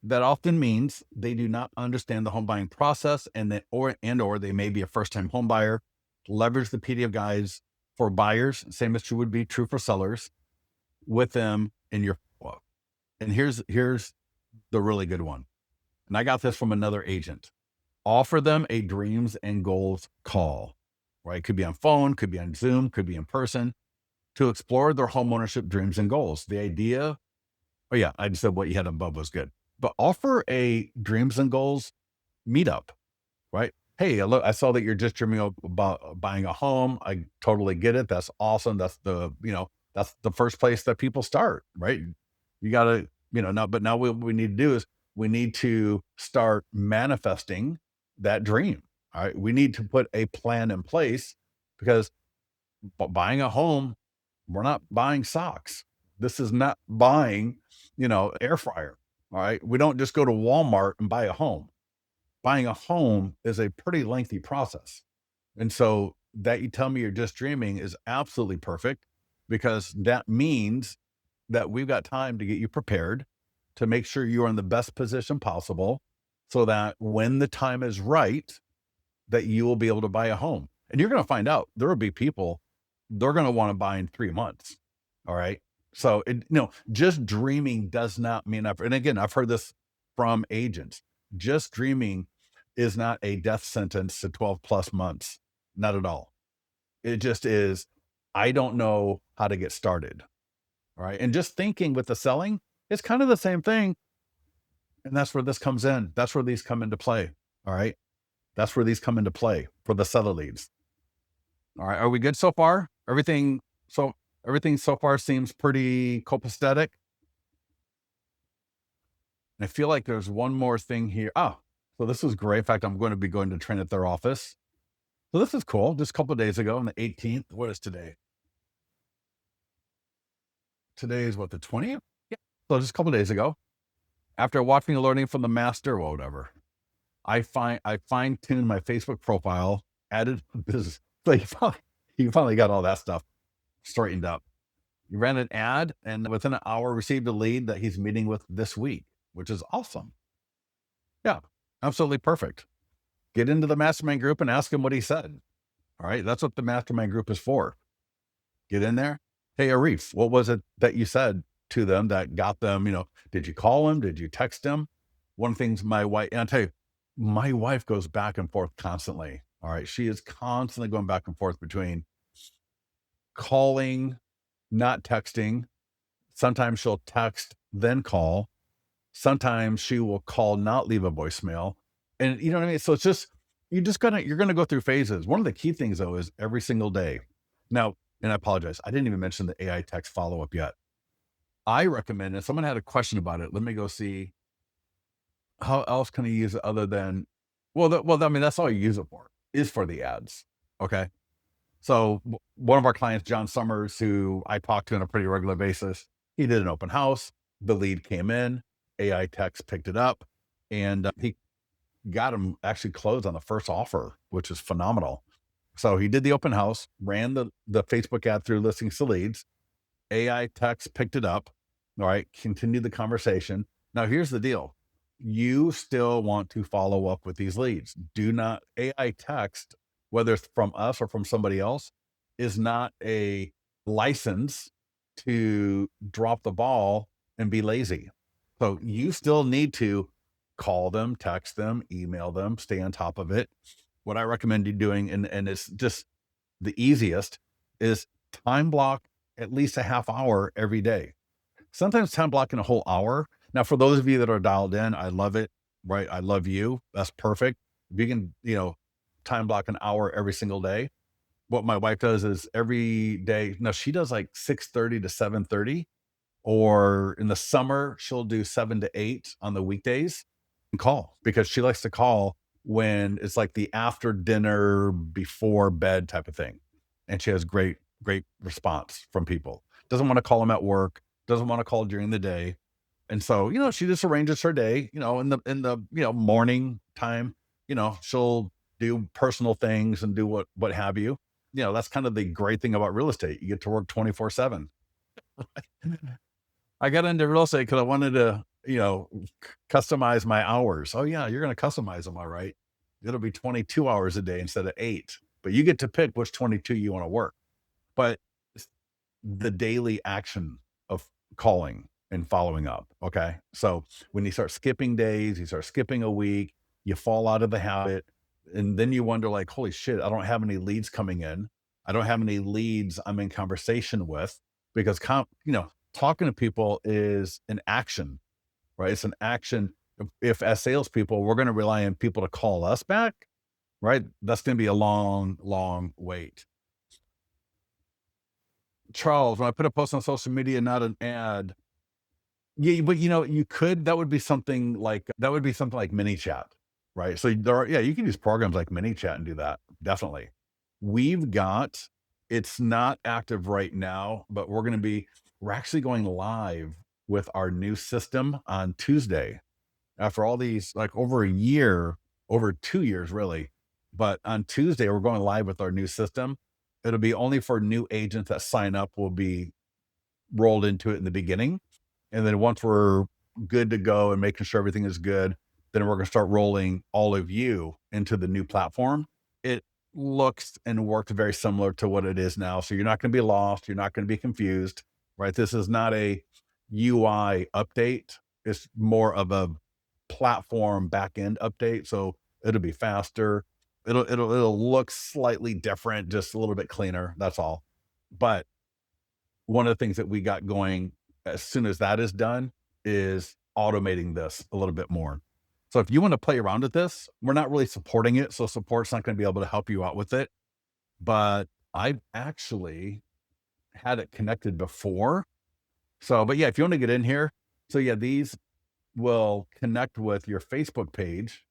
[SPEAKER 1] that often means they do not understand the home buying process and or they may be a first-time home buyer. Leverage the PDF guides for buyers, same as would be true for sellers, with them in your flow. And here's the really good one. And I got this from another agent. Offer them a dreams and goals call, right? Could be on phone, could be on Zoom, could be in person, to explore their home ownership dreams and goals. The idea, oh yeah, I just said what you had above was good. But offer a dreams and goals meetup, right? Hey, look, I saw that you're just dreaming about buying a home. I totally get it. That's awesome. That's that's the first place that people start, right? You got to, now what we need to do is we need to start manifesting that dream. All right. We need to put a plan in place because buying a home, we're not buying socks. This is not buying, air fryer. All right. We don't just go to Walmart and buy a home. Buying a home is a pretty lengthy process. And so that you tell me you're just dreaming is absolutely perfect because that means that we've got time to get you prepared to make sure you're in the best position possible so that when the time is right, that you will be able to buy a home. And you're going to find out there will be people, they're going to want to buy in 3 months. All right. So, just dreaming does not mean, and again, I've heard this from agents, just dreaming is not a death sentence to 12 plus months. Not at all. It just is, I don't know how to get started. All right. And just thinking with the selling, it's kind of the same thing. And that's where this comes in. That's where these come into play. All right. That's where these come into play for the seller leads. All right. Are we good so far? Everything so far seems pretty copacetic. I feel like there's one more thing here. So this is great. In fact, I'm going to be going to train at their office. So this is cool. Just a couple of days ago on the 18th. What is today? Today is what, the 20th? Yeah. So just a couple days ago, after watching and learning from the master, or whatever, I fine-tuned my Facebook profile, added business. So he finally got all that stuff straightened up. He ran an ad, and within an hour received a lead that he's meeting with this week, which is awesome. Yeah, absolutely perfect. Get into the mastermind group and ask him what he said. All right, that's what the mastermind group is for. Get in there. Hey, Arif, what was it that you said to them that got them? Did you call him? Did you text him? One of the things my wife, and I'll tell you, my wife goes back and forth constantly. All right, she is constantly going back and forth between calling, not texting. Sometimes she'll text, then call. Sometimes she will call, not leave a voicemail. And you know what I mean? So it's just, you're gonna go through phases. One of the key things though is every single day. Now, and I apologize, I didn't even mention the AI text follow-up yet. I recommend, if someone had a question about it, let me go see how else can I use it other than, I mean, that's all you use it for, is for the ads. Okay. So one of our clients, John Summers, who I talk to on a pretty regular basis, he did an open house. The lead came in, AI text picked it up, and he got him actually closed on the first offer, which is phenomenal. So he did the open house, ran the Facebook ad through listings to leads. AI text picked it up. All right, continued the conversation. Now here's the deal: you still want to follow up with these leads. Do not, AI text, whether it's from us or from somebody else, is not a license to drop the ball and be lazy. So you still need to call them, text them, email them, stay on top of it. What I recommend you doing, and it's just the easiest, is time block at least a half hour every day. Sometimes time blocking a whole hour. Now, for those of you that are dialed in, I love it, right? I love you. That's perfect. If you can, time block an hour every single day. What my wife does is every day. Now she does like 6:30 to 7:30, or in the summer, she'll do 7 to 8 on the weekdays and call, because she likes to call when it's like the after dinner, before bed type of thing. And she has great response from people. Doesn't want to call them at work, doesn't want to call during the day. And so, she just arranges her day, in the morning time, she'll do personal things and do what have you. That's kind of the great thing about real estate. You get to work 24/7. I got into real estate because I wanted to, customize my hours. Oh yeah, you're going to customize them, all right. It'll be 22 hours a day instead of 8, but you get to pick which 22 you want to work. But it's the daily action of calling and following up. Okay. So when you start skipping days, you start skipping a week, you fall out of the habit. And then you wonder, like, holy shit, I don't have any leads coming in. I don't have any leads I'm in conversation with, because, talking to people is an action, right? It's an action. If as salespeople, we're going to rely on people to call us back, right? That's going to be a long, long wait. Charles, when I put a post on social media, not an ad. Yeah, but you could, that would be something like MiniChat, right? So there are, yeah, you can use programs like MiniChat and do that. Definitely. We've got, it's not active right now, but we're actually going live with our new system on Tuesday. After all these, like over a year, over 2 years really. But on Tuesday, we're going live with our new system. It'll be only for new agents that sign up, will be rolled into it in the beginning. And then once we're good to go and making sure everything is good, then we're going to start rolling all of you into the new platform. It looks and works very similar to what it is now. So you're not going to be lost. You're not going to be confused, right? This is not a UI update. It's more of a platform backend update. So it'll be faster. It'll look slightly different, just a little bit cleaner. That's all. But one of the things that we got going as soon as that is done is automating this a little bit more. So if you want to play around with this, we're not really supporting it. So support's not going to be able to help you out with it. But I've actually had it connected before. So, but yeah, if you want to get in here. So yeah, these will connect with your Facebook page.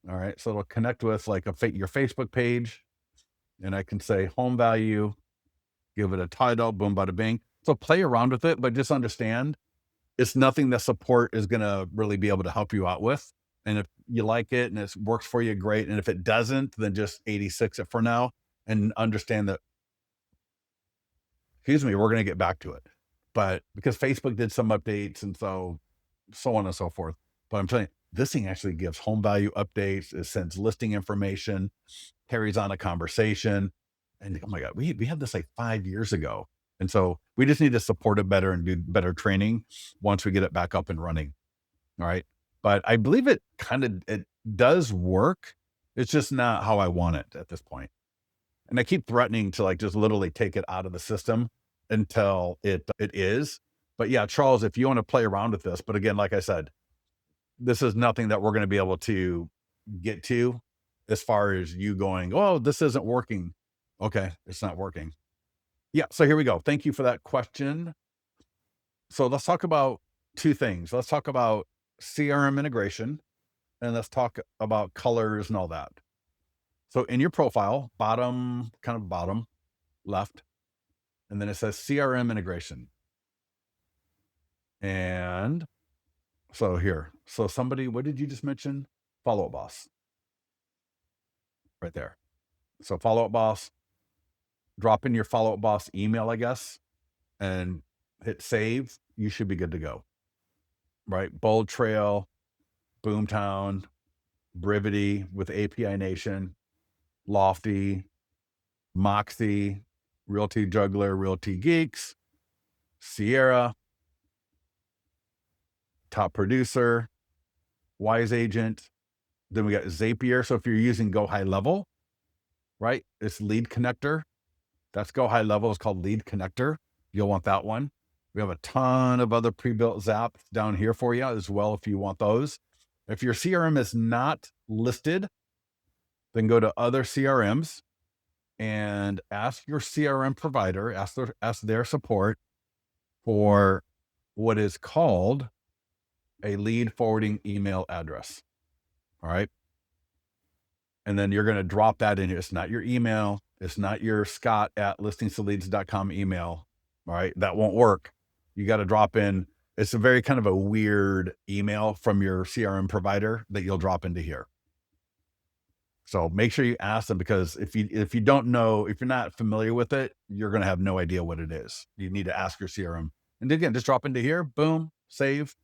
[SPEAKER 1] All right. So it'll connect with like your Facebook page. And I can say home value, give it a title, boom, bada bing. So play around with it, but just understand it's nothing that support is going to really be able to help you out with. And if you like it and it works for you, great. And if it doesn't, then just 86 it for now and understand that, excuse me, we're going to get back to it. But because Facebook did some updates and so on and so forth. But I'm telling you, this thing actually gives home value updates. It sends listing information, carries on a conversation. And oh my God, we had this like 5 years ago. And so we just need to support it better and do better training once we get it back up and running. All right. But I believe it does work. It's just not how I want it at this point. And I keep threatening to like just literally take it out of the system until it is. But yeah, Charles, if you want to play around with this, but again, like I said, this is nothing that we're going to be able to get to as far as you going, oh, this isn't working. Okay, it's not working. Yeah, so here we go. Thank you for that question. So let's talk about two things. Let's talk about CRM integration and let's talk about colors and all that. So in your profile, bottom left, and then it says CRM integration. And so here, so somebody, what did you just mention? Follow-up boss right there. So follow-up boss, drop in your follow-up boss email, I guess, and hit save. You should be good to go. Right? Bold Trail, Boomtown, Brivity with API Nation, Lofty, Moxie, Realty Juggler, Realty Geeks, Sierra, Top Producer, Wise Agent. Then we got Zapier. So if you're using Go High Level, right? It's Lead Connector. That's Go High Level. It's called Lead Connector. You'll want that one. We have a ton of other pre-built zaps down here for you as well if you want those. If your CRM is not listed, then go to other CRMs and ask your CRM provider, ask their support for what is called a lead forwarding email address. All right. And then you're going to drop that in here. It's not your email. It's not your scott@listingstoleads.com email. All right. That won't work. You got to drop in. It's a very kind of a weird email from your CRM provider that you'll drop into here. So make sure you ask them, because if you don't know, if you're not familiar with it, you're going to have no idea what it is. You need to ask your CRM. And again, just drop into here, boom, save.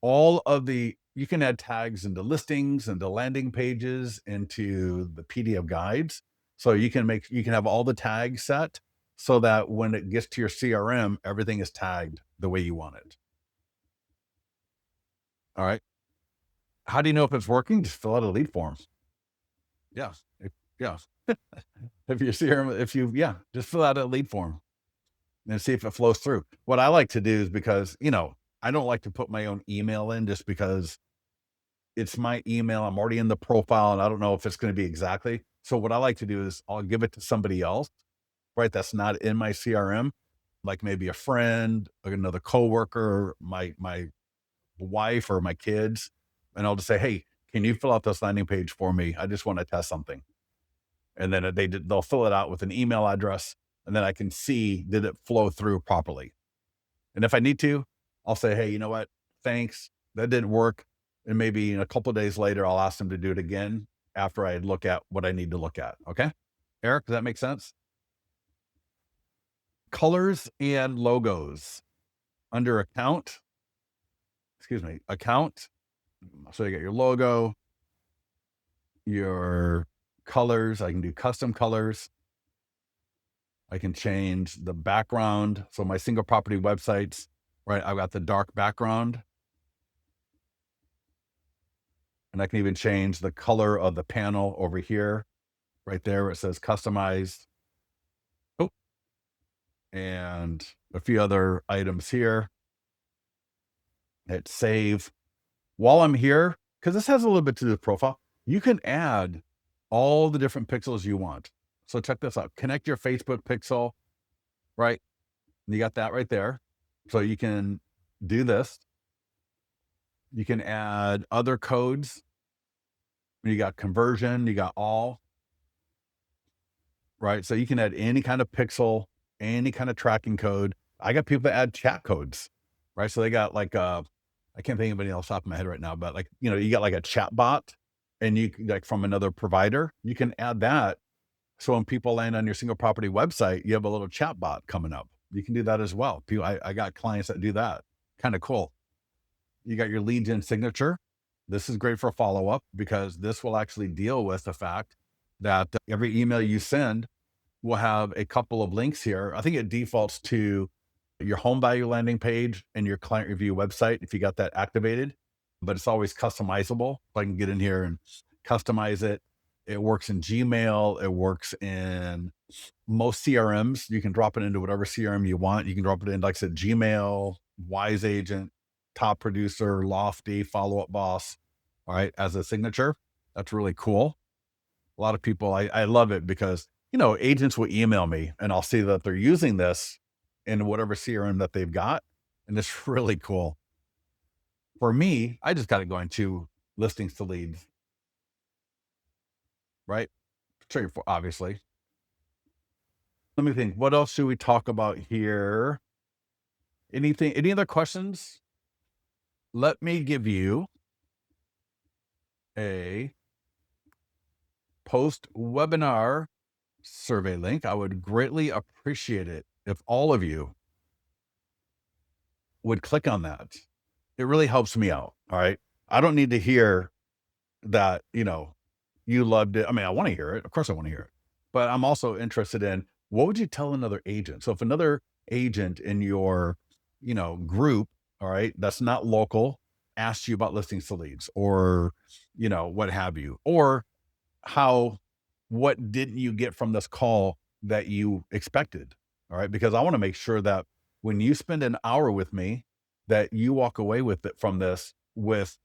[SPEAKER 1] You can add tags into listings, into landing pages, into the PDF guides. So you can have all the tags set so that when it gets to your CRM, everything is tagged the way you want it. All right. How do you know if it's working? Just fill out a lead form. Yeah. Yeah. If your CRM, just fill out a lead form and see if it flows through. What I like to do is, because, I don't like to put my own email in just because it's my email. I'm already in the profile and I don't know if it's going to be exactly. So what I like to do is I'll give it to somebody else, right? That's not in my CRM, like maybe a friend, another coworker, my wife or my kids. And I'll just say, hey, can you fill out this landing page for me? I just want to test something. And then they'll fill it out with an email address. And then I can see, did it flow through properly? And if I need to, I'll say, hey, you know what? Thanks. That didn't work. And maybe a couple of days later, I'll ask them to do it again after I look at what I need to look at. Okay. Eric, does that make sense? Colors and logos under account. So you got your logo, your colors. I can do custom colors. I can change the background. So my single property websites, right? I've got the dark background. And I can even change the color of the panel over here, right there where it says customized. Oh, and a few other items here. Hit save. While I'm here, because this has a little bit to do with profile, you can add all the different pixels you want. So check this out. Connect your Facebook pixel, right? And you got that right there. So you can do this. You can add other codes. You got conversion, you got all, right? So you can add any kind of pixel, any kind of tracking code. I got people that add chat codes, right? So they got like, I can't think of anybody else off my head right now, but like, you got like a chat bot and like from another provider, you can add that. So when people land on your single property website, you have a little chat bot coming up. You can do that as well. I got clients that do that. Kind of cool. You got your lead gen signature. This is great for follow up because this will actually deal with the fact that every email you send will have a couple of links here. I think it defaults to your home value landing page and your client review website if you got that activated, but it's always customizable. So I can get in here and customize it. It works in Gmail. It works in most CRMs. You can drop it into whatever CRM you want. You can drop it in, like I said, Gmail, Wise Agent, Top Producer, Lofty, Follow Up Boss, all right, as a signature. That's really cool. A lot of people, I love it because, agents will email me and I'll see that they're using this in whatever CRM that they've got. And it's really cool. For me, I just got it going to listings to leads, right? Straightforward, obviously. Let me think. What else should we talk about here? Any other questions? Let me give you a post webinar survey link. I would greatly appreciate it if all of you would click on that. It really helps me out. All right. I don't need to hear that, you loved it. I mean, I want to hear it. Of course I want to hear it. But I'm also interested in what would you tell another agent? So if another agent in your, group, all right, that's not local, asked you about listings to leads or, what have you, or what didn't you get from this call that you expected? All right. Because I want to make sure that when you spend an hour with me, that you walk away with it from this with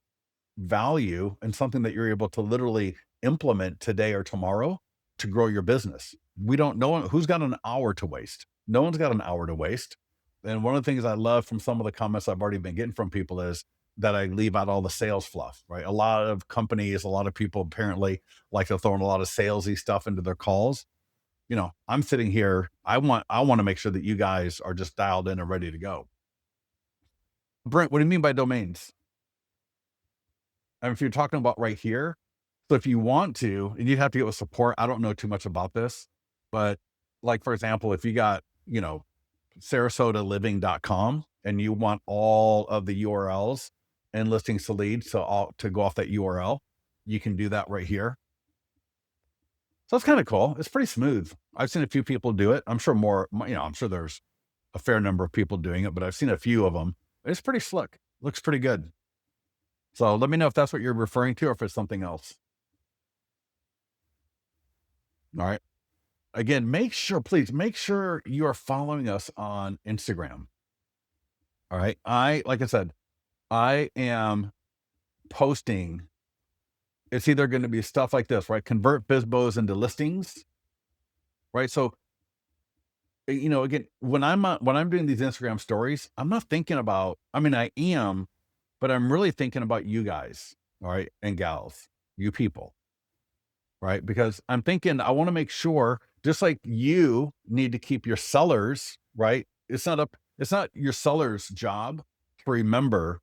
[SPEAKER 1] value and something that you're able to literally implement today or tomorrow to grow your business. We don't know who's got an hour to waste. No one's got an hour to waste. And one of the things I love from some of the comments I've already been getting from people is that I leave out all the sales fluff, right? A lot of companies, a lot of people apparently like to throw in a lot of salesy stuff into their calls. I'm sitting here. I want to make sure that you guys are just dialed in and ready to go. Brent, what do you mean by domains? And if you're talking about right here, so if you want to, and you'd have to get with support, I don't know too much about this, but like, for example, if you got, SarasotaLiving.com and you want all of the URLs and listings to leads to go off that URL, you can do that right here. So it's kind of cool. It's pretty smooth. I've seen a few people do it. I'm sure I'm sure there's a fair number of people doing it, but I've seen a few of them. It's pretty slick. Looks pretty good. So let me know if that's what you're referring to or if it's something else. All right. Again, please make sure you are following us on Instagram. All right. Like I said, I am posting. It's either going to be stuff like this, right? Convert BizBos into listings, right? So, again, when I'm doing these Instagram stories, I'm not thinking about, I am, but I'm really thinking about you guys, all right, and gals, you people, right? Because I'm thinking I want to make sure, just like you need to keep your sellers, right? It's not your seller's job to remember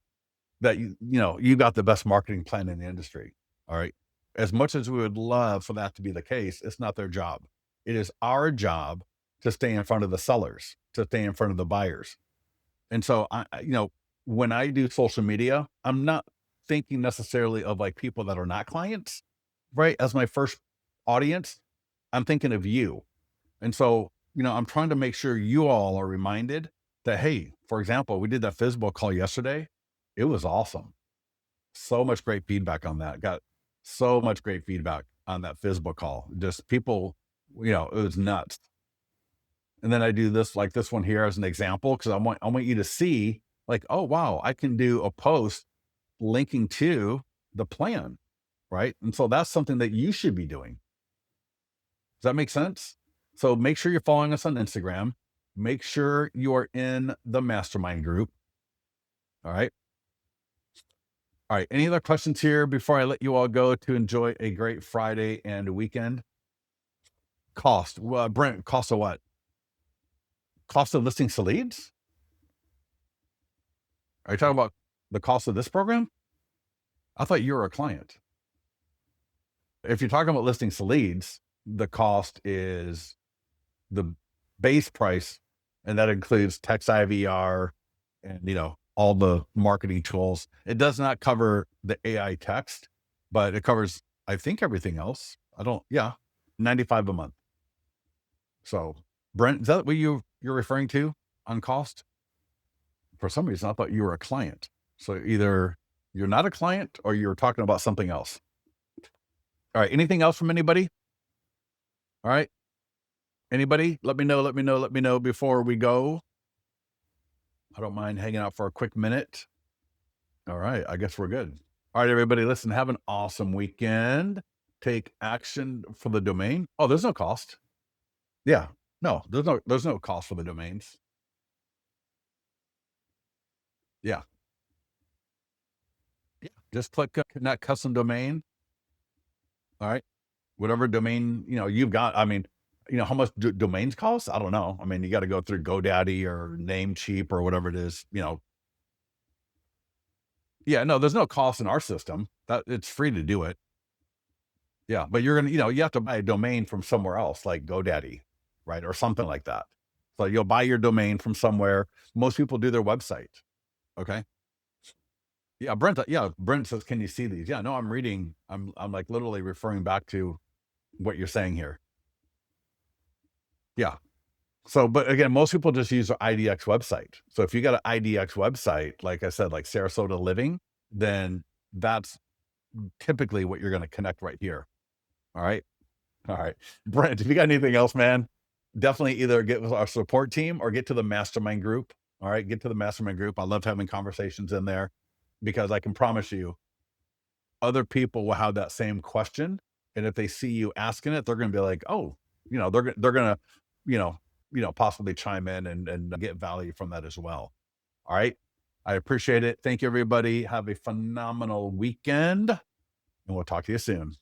[SPEAKER 1] that you got the best marketing plan in the industry. All right. As much as we would love for that to be the case, it's not their job. It is our job to stay in front of the sellers, to stay in front of the buyers. And so when I do social media, I'm not thinking necessarily of like people that are not clients, right? As my first audience, I'm thinking of you. And so, I'm trying to make sure you all are reminded that, hey, for example, we did that FISBO call yesterday. It was awesome. So much great feedback on that. Got so much great feedback on that FISBO call. Just people, it was nuts. And then I do this, like this one here as an example, because I want you to see like, oh, wow, I can do a post linking to the plan, right? And so that's something that you should be doing. Does that make sense? So make sure you're following us on Instagram. Make sure you are in the mastermind group. All right. All right. Any other questions here before I let you all go to enjoy a great Friday and weekend? Cost. Brent, cost of what? Cost of listings to leads? Are you talking about the cost of this program? I thought you were a client. If you're talking about listings to leads, the cost is the base price, and that includes text IVR and, all the marketing tools. It does not cover the AI text, but it covers, I think, everything else. Yeah, 95 a month. So, Brent, is that what you're referring to on cost? For some reason, I thought you were a client. So either you're not a client or you're talking about something else. All right. Anything else from anybody? All right. Anybody? Let me know before we go. I don't mind hanging out for a quick minute. All right. I guess we're good. All right, everybody. Listen, have an awesome weekend. Take action for the domain. Oh, there's no cost. Yeah. No, there's no cost for the domains. Yeah. Yeah. Just click connect custom domain. All right. Whatever domain, you've got. I mean, how much domains cost? I don't know. I mean, you got to go through GoDaddy or Namecheap or whatever it is, Yeah, no, there's no cost in our system. That it's free to do it. Yeah, but you're gonna, you have to buy a domain from somewhere else, like GoDaddy, right, or something like that. So you'll buy your domain from somewhere. Most people do their website. Okay. Yeah, Brent. Yeah, Brent says, "Can you see these?" Yeah, no, I'm reading. I'm like literally referring back to what you're saying here. Yeah. So, but again, most people just use their IDX website. So if you got an IDX website, like I said, like Sarasota Living, then that's typically what you're going to connect right here. All right. All right. Brent, if you got anything else, man, definitely either get with our support team or get to the mastermind group. All right. Get to the mastermind group. I love having conversations in there because I can promise you other people will have that same question. And if they see you asking it, they're going to be like, oh, they're going to, you know, possibly chime in and get value from that as well. All right. I appreciate it. Thank you, everybody. Have a phenomenal weekend, and we'll talk to you soon.